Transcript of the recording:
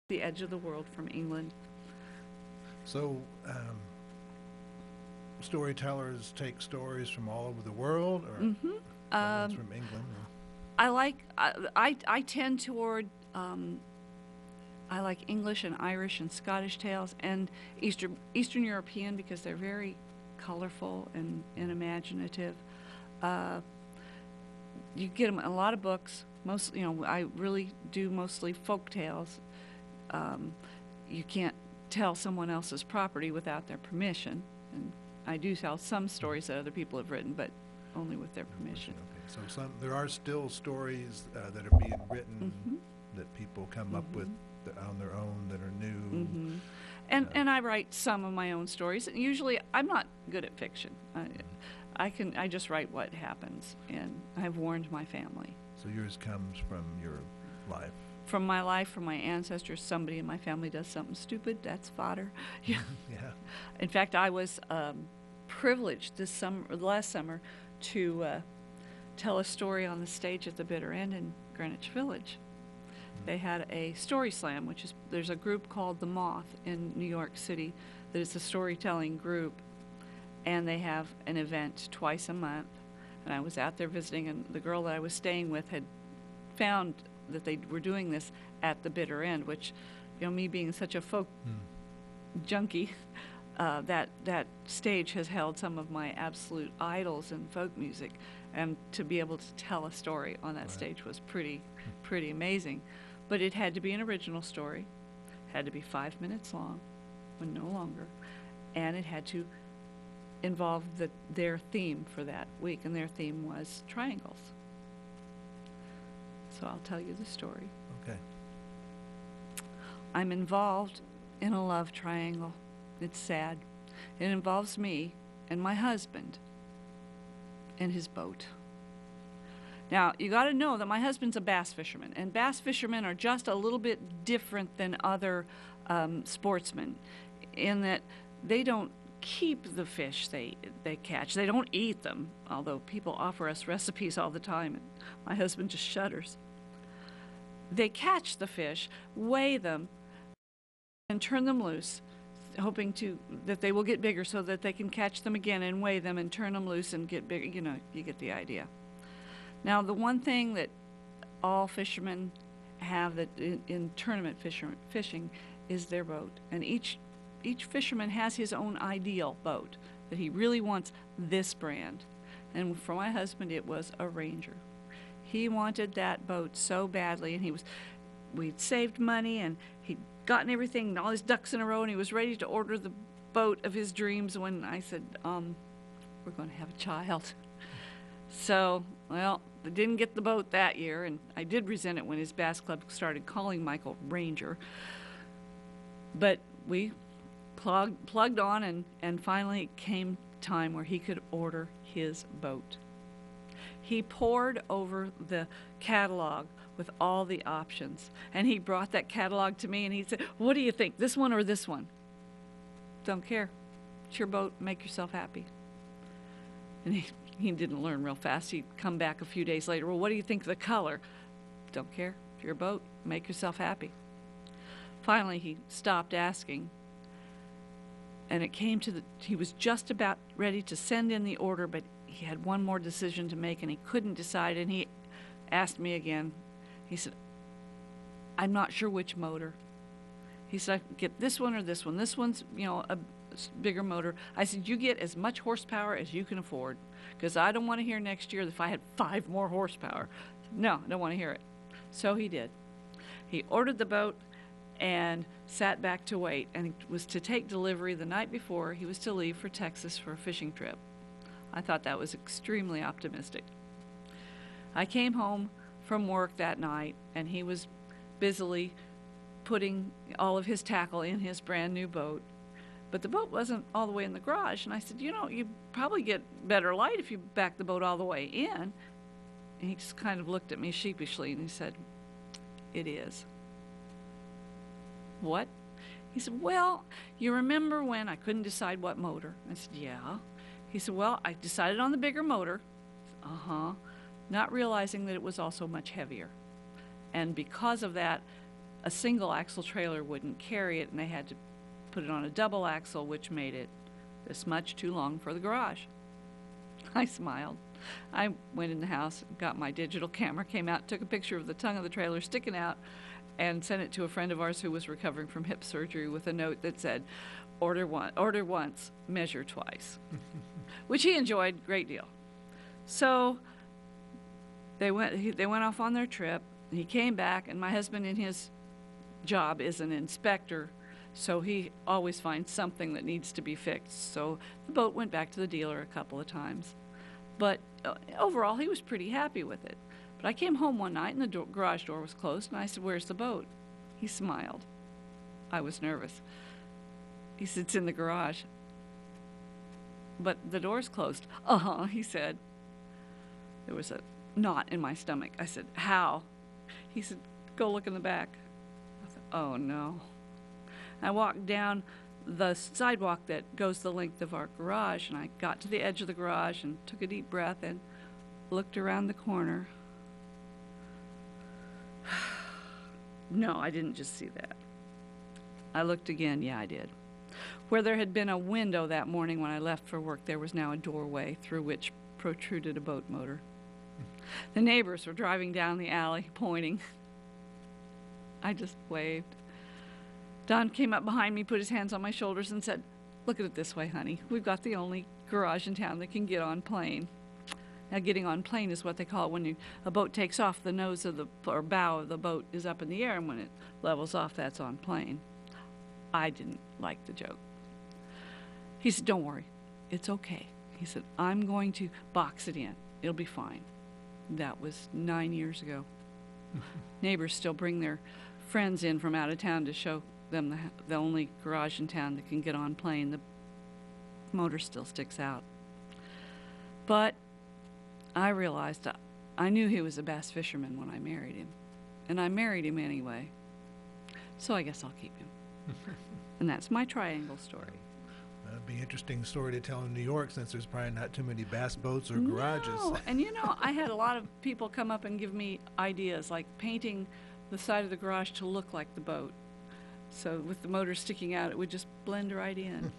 the edge of the world from England. So, storytellers take stories from all over the world, or hmm that one's Um, from England? I like I tend toward I like English and Irish and Scottish tales and Eastern European because they're very colorful and imaginative. Uh, you get them in a lot of books. Most, I really do mostly folk tales. Um, you can't tell someone else's property without their permission, and I do tell some Mhm. stories that other people have written, but only with their permission. Okay, so there are still stories that are being written hmm that people come up with hmm on their own that are new. hmm And I write some of my own stories. And usually, I'm not good at fiction. I just write what happens, and I've warned my family. So yours comes from your life. From my life, from my ancestors, somebody in my family does something stupid, that's fodder. Yeah. Yeah. In fact, I was privileged last summer, to tell a story on the stage at the Bitter End in Greenwich Village. They had a story slam, there's a group called The Moth in New York City that is a storytelling group, and they have an event twice a month. And I was out there visiting, and the girl that I was staying with had found that they were doing this at the Bitter End, which, me being such a folk junkie, that stage has held some of my absolute idols in folk music, and to be able to tell a story on that Right. stage was pretty amazing. But it had to be an original story, had to be 5 minutes long, when no longer, and it had to involve their theme for that week, and their theme was triangles. So I'll tell you the story. Okay. I'm involved in a love triangle. It's sad. It involves me and my husband and his boat. Now, you got to know that my husband's a bass fisherman, and bass fishermen are just a little bit different than other sportsmen in that they don't keep the fish they catch. They don't eat them, although people offer us recipes all the time, and my husband just shudders. They catch the fish, weigh them, and turn them loose, hoping that they will get bigger so that they can catch them again and weigh them and turn them loose and get bigger. You get the idea. Now, the one thing that all fishermen have that in tournament fishing is their boat, and each fisherman has his own ideal boat that he really wants this brand. And for my husband, it was a Ranger. He wanted that boat so badly, and we'd saved money, and he'd gotten everything, all his ducks in a row, and he was ready to order the boat of his dreams when I said, we're going to have a child. So, well, I didn't get the boat that year, and I did resent it when his bass club started calling Michael Ranger. But we plugged on, and finally it came time where he could order his boat. He pored over the catalog with all the options, and he brought that catalog to me, and he said, "What do you think, this one or this one?" "Don't care. It's your boat. Make yourself happy." And he didn't learn real fast. He'd come back a few days later. "Well, what do you think of the color?" "Don't care. It's your boat. Make yourself happy." Finally, he stopped asking, and it came to he was just about ready to send in the order, but he had one more decision to make, and he couldn't decide, and he asked me again. He said, "I'm not sure which motor." He said, "I get this one or this one. This one's, a bigger motor." I said, "You get as much horsepower as you can afford, because I don't want to hear next year if I had 5 more horsepower. No, I don't want to hear it." So he did. He ordered the boat and sat back to wait, and it was to take delivery the night before he was to leave for Texas for a fishing trip. I thought that was extremely optimistic. I came home from work that night, and he was busily putting all of his tackle in his brand new boat. But the boat wasn't all the way in the garage, and I said, "You probably get better light if you back the boat all the way in." And he just kind of looked at me sheepishly, and he said, "It is." "What?" He said, "Well, you remember when I couldn't decide what motor?" I said, "Yeah." He said, "Well, I decided on the bigger motor." Uh-huh. Not realizing that it was also much heavier. And because of that, a single axle trailer wouldn't carry it, and they had to put it on a double axle, which made it this much too long for the garage. I smiled. I went in the house, got my digital camera, came out, took a picture of the tongue of the trailer sticking out, and sent it to a friend of ours who was recovering from hip surgery with a note that said, order once, measure twice, which he enjoyed a great deal. So they went off on their trip. He came back, and my husband in his job is an inspector, so he always finds something that needs to be fixed. So the boat went back to the dealer a couple of times. But overall, he was pretty happy with it. But I came home one night, and the garage door was closed, and I said, "Where's the boat?" He smiled. I was nervous. He said, "It's in the garage." "But the door's closed." "Uh-huh," he said. There was a knot in my stomach. I said, "How?" He said, "Go look in the back." I thought, oh, no. I walked down the sidewalk that goes the length of our garage, and I got to the edge of the garage and took a deep breath and looked around the corner. No, I didn't just see that. I looked again. Yeah, I did. Where there had been a window that morning when I left for work, there was now a doorway through which protruded a boat motor. The neighbors were driving down the alley, pointing. I just waved. Don came up behind me, put his hands on my shoulders, and said, "Look at it this way, honey. We've got the only garage in town that can get on plane." Now, getting on plane is what they call it when a boat takes off. The nose of or bow of the boat is up in the air, and when it levels off, that's on plane. I didn't like the joke. He said, "Don't worry. It's okay." He said, "I'm going to box it in. It'll be fine." That was 9 years ago. Neighbors still bring their friends in from out of town to show them the only garage in town that can get on plane. The motor still sticks out. But I realized I knew he was a bass fisherman when I married him. And I married him anyway. So I guess I'll keep him. And that's my triangle story. That'd be an interesting story to tell in New York, since there's probably not too many bass boats or garages. No. And I had a lot of people come up and give me ideas, like painting the side of the garage to look like the boat. So with the motor sticking out, it would just blend right in.